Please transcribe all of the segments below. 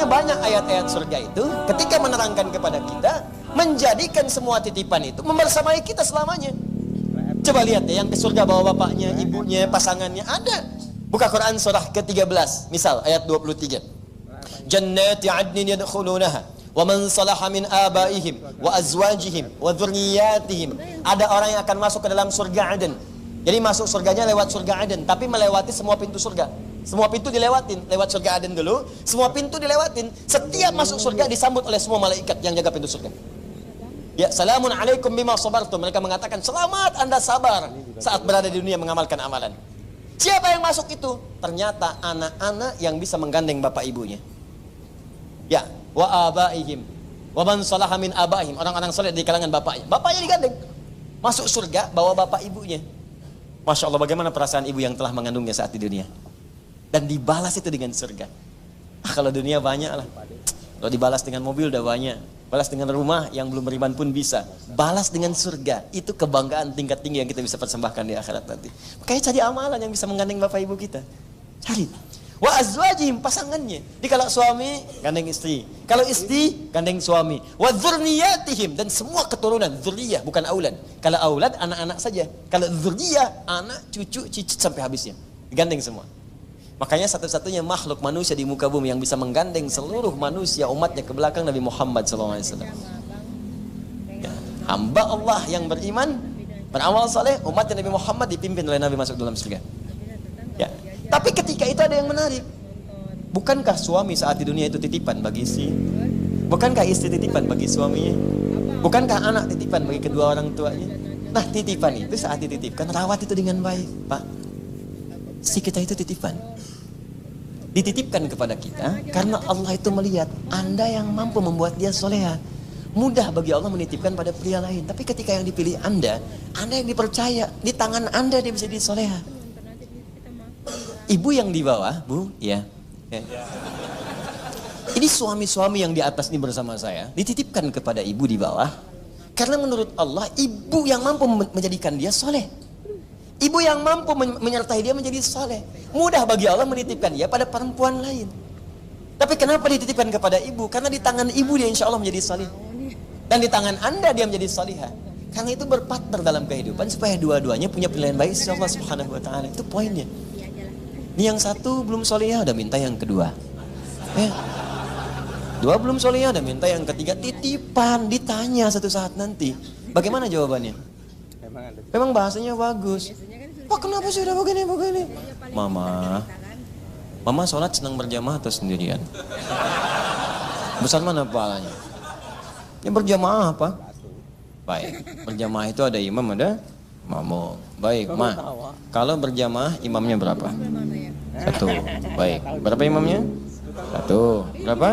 Makanya banyak ayat-ayat surga itu ketika menerangkan kepada kita, menjadikan semua titipan itu membersamai kita selamanya. Coba lihat ya, yang ke surga bawa bapaknya, ibunya, pasangannya, ada. Buka Quran surah ke-13, misal ayat 23. Jannati adnin yadkhulunaha wa man salaha min abaihim wa azwajihim wa dzurriyyatihim. Ada orang yang akan masuk ke dalam surga Aden. Jadi masuk surganya lewat surga Aden, tapi melewati semua pintu surga. Semua pintu dilewatin, lewat surga Aden dulu, semua pintu dilewatin. Setiap masuk surga disambut oleh semua malaikat yang jaga pintu surga. Ya, salamun alaikum bima sabartum. Mereka mengatakan, selamat Anda sabar saat berada di dunia mengamalkan amalan. Siapa yang masuk itu? Ternyata anak-anak yang bisa menggandeng bapak ibunya. Ya, wa abaihim wa man salaha min abaihim. Orang-orang saleh di kalangan bapaknya. Bapaknya digandeng. Masuk surga bawa bapak ibunya. Masya Allah, bagaimana perasaan ibu yang telah mengandungnya saat di dunia. Dan dibalas itu dengan surga. Kalau dunia banyak lah. Kalau dibalas dengan mobil udah banyak. Balas dengan rumah yang belum beriman pun bisa. Balas dengan surga. Itu kebanggaan tingkat tinggi yang kita bisa persembahkan di akhirat nanti. Makanya cari amalan yang bisa menggandeng bapak ibu kita. Cari. Wa azwajihim, pasangannya. Jadi kalau suami gandeng istri. Kalau istri gandeng suami. Wa dzurriyyatihim, dan semua keturunan. Dzurriyyah bukan aulad. Kalau aulad anak-anak saja. Kalau dzurriyyah anak, cucu, cicit sampai habisnya. Digandeng semua. Makanya satu-satunya makhluk manusia di muka bumi yang bisa menggandeng seluruh manusia umatnya ke belakang Nabi Muhammad SAW. Ya, hamba Allah yang beriman, beramal saleh, umatnya Nabi Muhammad dipimpin oleh Nabi masuk dalam surga. Ya. Tapi ketika itu ada yang menarik. Bukankah suami saat di dunia itu titipan bagi istri? Bukankah istri titipan bagi suaminya? Bukankah anak titipan bagi kedua orang tuanya? Nah, titipan itu saat dititipkan, rawat itu dengan baik, Pak. Si kita itu titipan. Dititipkan kepada kita karena Allah itu melihat Anda yang mampu membuat dia soleha. Mudah bagi Allah menitipkan pada pria lain. Tapi ketika yang dipilih Anda yang dipercaya, di tangan Anda dia bisa jadi soleha. Ibu yang di bawah, Bu, ya. Ini suami-suami yang di atas ini bersama saya dititipkan kepada ibu di bawah karena menurut Allah ibu yang mampu menjadikan dia soleh. Ibu yang mampu menyertai dia menjadi soleh. Mudah bagi Allah menitipkan dia pada perempuan lain. Tapi kenapa dititipkan kepada ibu? Karena di tangan ibu dia insya Allah menjadi soleh. Dan di tangan Anda dia menjadi solihah. Karena itu berpartner dalam kehidupan supaya dua-duanya punya pilihan baik insya Allah subhanahu wa ta'ala. Itu poinnya. Ini yang satu belum solihah udah minta yang kedua. Dua belum solihah udah minta yang ketiga. Titipan, ditanya satu saat nanti. Bagaimana jawabannya? Memang bahasanya bagus. Pak, kenapa sih udah begini? Mama sholat senang berjamaah atau sendirian? Besar mana pahalanya? Ya berjamaah apa? Baik, berjamaah itu ada imam, ada makmum. Baik, Ma. Kalau berjamaah imamnya berapa? 1. Baik. Berapa imamnya? 1. Berapa?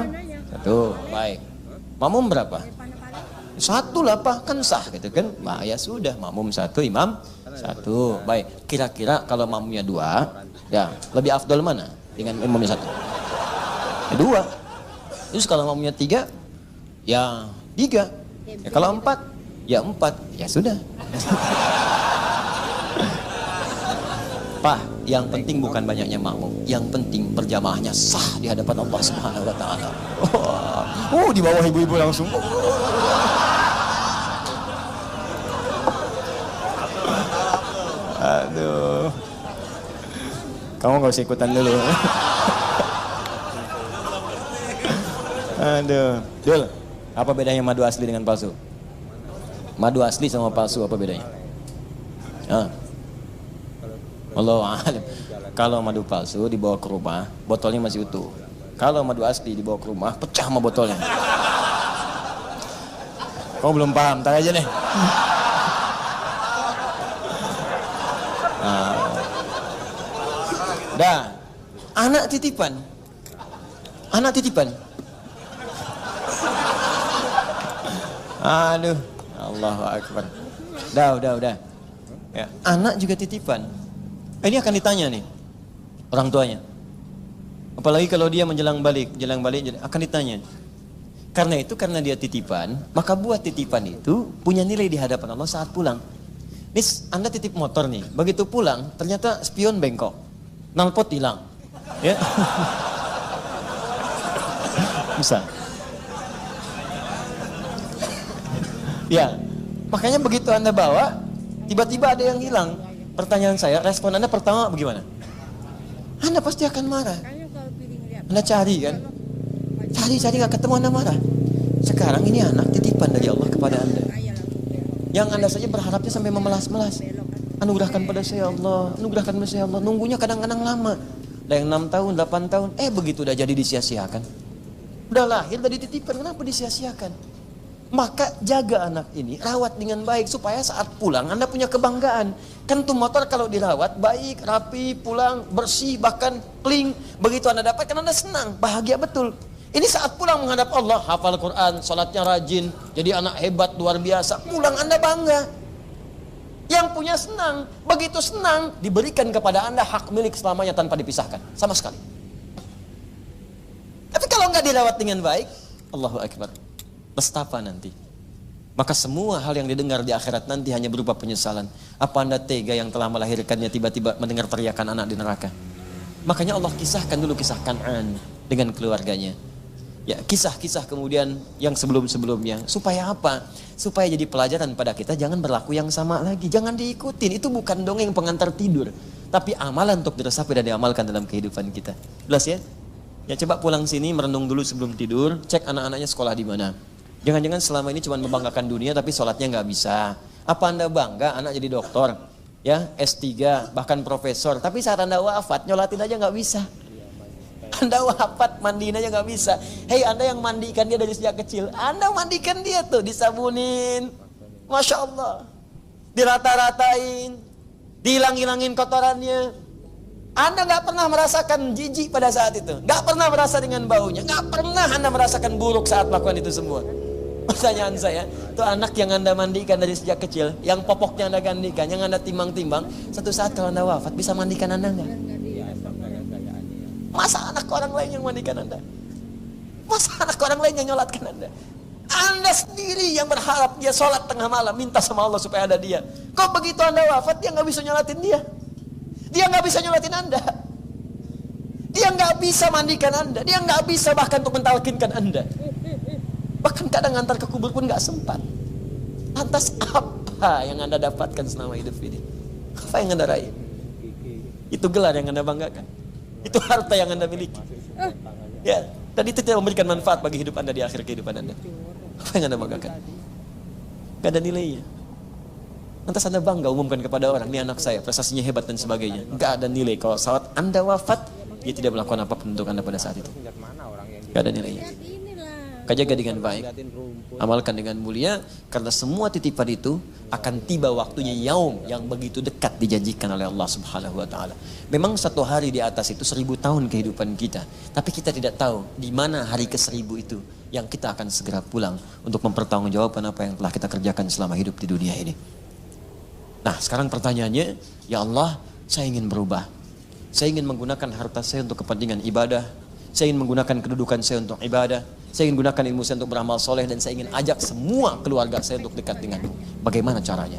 1. Baik. Makmum berapa? 1 lah Pak, kan sah gitu kan. Nah, ya sudah, makmum 1, imam 1. Baik, kira-kira kalau makmumnya 2, ya lebih afdol mana dengan imamnya 1? Ya 2. Terus kalau makmumnya 3, ya 3. Ya kalau 4, ya 4. Ya sudah. Pak, yang penting bukan banyaknya makmum, yang penting berjamaahnya sah di hadapan Allah Subhanahu wa taala. Di bawah ibu-ibu langsung. Aduh. Kamu gak usah ikutan dulu. Aduh. Dul, apa bedanya madu asli dengan palsu? Madu asli sama palsu apa bedanya? Wallahu a'lam. Kalau madu palsu dibawa ke rumah, botolnya masih utuh. Kalau madu asli dibawa ke rumah, pecah sama botolnya. Kamu belum paham, tar aja deh. Dah, anak titipan. Aduh, Allahu Akbar. Udah. Ya, anak juga titipan. Ini akan ditanya nih orang tuanya. Apalagi kalau dia menjelang balik akan ditanya. Karena dia titipan, maka buat titipan itu punya nilai di hadapan Allah saat pulang. Nis, Anda titip motor nih, begitu pulang ternyata spion bengkok, knalpot hilang, ya. Bisa. Ya, makanya begitu Anda bawa, tiba-tiba ada yang hilang. Pertanyaan saya, respon Anda pertama bagaimana? Anda pasti akan marah. Anda cari kan? Cari nggak ketemu, Anda marah. Sekarang ini anak titipan dari Allah kepada Anda. Yang Anda saja berharapnya sampai memelas-melas. Anugerahkan pada saya Allah, anugerahkan pada saya Allah. Nunggunya kadang-kadang lama. Ada yang 6 tahun, 8 tahun, begitu udah jadi disia-siakan. Udah lahir, udah dititipkan, kenapa disia-siakan? Maka jaga anak ini, rawat dengan baik supaya saat pulang Anda punya kebanggaan. Kan tuh motor kalau dirawat baik, rapi, pulang bersih, bahkan clean. Begitu Anda dapatkan, Anda senang, bahagia betul. Ini saat pulang menghadap Allah, hafal Quran, sholatnya rajin, jadi anak hebat luar biasa. Pulang Anda bangga. Yang punya senang, begitu senang diberikan kepada Anda hak milik selamanya tanpa dipisahkan sama sekali. Tapi kalau nggak dirawat dengan baik, Allahu Akbar, pestapa nanti. Maka semua hal yang didengar di akhirat nanti hanya berupa penyesalan. Apa Anda tega yang telah melahirkannya tiba-tiba mendengar teriakan anak di neraka? Makanya Allah kisahkan dulu kisah Kan'an dengan keluarganya. Ya, kisah-kisah kemudian yang sebelum-sebelumnya. Supaya apa? Supaya jadi pelajaran pada kita, jangan berlaku yang sama lagi. Jangan diikutin, itu bukan dongeng pengantar tidur. Tapi amalan untuk diresapi dan diamalkan dalam kehidupan kita. Jelas ya? Ya coba pulang sini, merenung dulu sebelum tidur, cek anak-anaknya sekolah di mana. Jangan-jangan selama ini cuma membanggakan dunia tapi sholatnya nggak bisa. Apa Anda bangga anak jadi dokter, ya S3, bahkan profesor, tapi saat Anda wafat nyolatin aja nggak bisa. Anda wafat mandiin aja nggak bisa. Hei, Anda yang mandikan dia dari sejak kecil, Anda mandikan dia tuh, disabunin, Masya Allah, dirata-ratain, dihilang-hilangin kotorannya. Anda nggak pernah merasakan jijik pada saat itu, nggak pernah merasa dengan baunya, nggak pernah Anda merasakan buruk saat melakukan itu semua. Pertanyaan saya, tuh anak yang Anda mandikan dari sejak kecil, yang popoknya Anda gandikan, yang Anda timbang-timbang, satu saat kalau Anda wafat bisa mandikan Anda nggak? Masa anak orang lain yang mandikan Anda? Masa anak orang lain yang nyolatkan Anda? Anda sendiri yang berharap dia sholat tengah malam, minta sama Allah supaya ada dia. Kok begitu Anda wafat, dia nggak bisa nyolatin dia? Dia nggak bisa nyolatin Anda. Dia nggak bisa mandikan Anda. Dia nggak bisa bahkan untuk mentalkinkan Anda. Bahkan kadang antar ke kubur pun nggak sempat. Lantas apa yang Anda dapatkan selama hidup ini? Apa yang Anda raih? Itu gelar yang Anda banggakan. Itu harta yang Anda miliki. Ya, dan itu tidak memberikan manfaat bagi hidup Anda di akhir kehidupan Anda. Apa yang Anda banggakan? Gak ada nilainya. Lantas Anda bangga umumkan kepada orang, ini anak saya, prestasinya hebat dan sebagainya. Gak ada nilai. Kalau saat Anda wafat, dia tidak melakukan apapun untuk Anda pada saat itu. Gak ada nilainya. Jaga dengan baik, amalkan dengan mulia, karena semua titipan itu akan tiba waktunya, yaum yang begitu dekat dijanjikan oleh Allah Subhanahu wa taala. Memang satu hari di atas itu 1000 tahun kehidupan kita, tapi kita tidak tahu di mana hari ke-1000 itu yang kita akan segera pulang untuk mempertanggungjawabkan apa yang telah kita kerjakan selama hidup di dunia ini. Nah, sekarang pertanyaannya, ya Allah, saya ingin berubah. Saya ingin menggunakan harta saya untuk kepentingan ibadah. Saya ingin menggunakan kedudukan saya untuk ibadah. Saya ingin gunakan ilmu saya untuk beramal soleh, dan saya ingin ajak semua keluarga saya untuk dekat denganmu. Bagaimana caranya?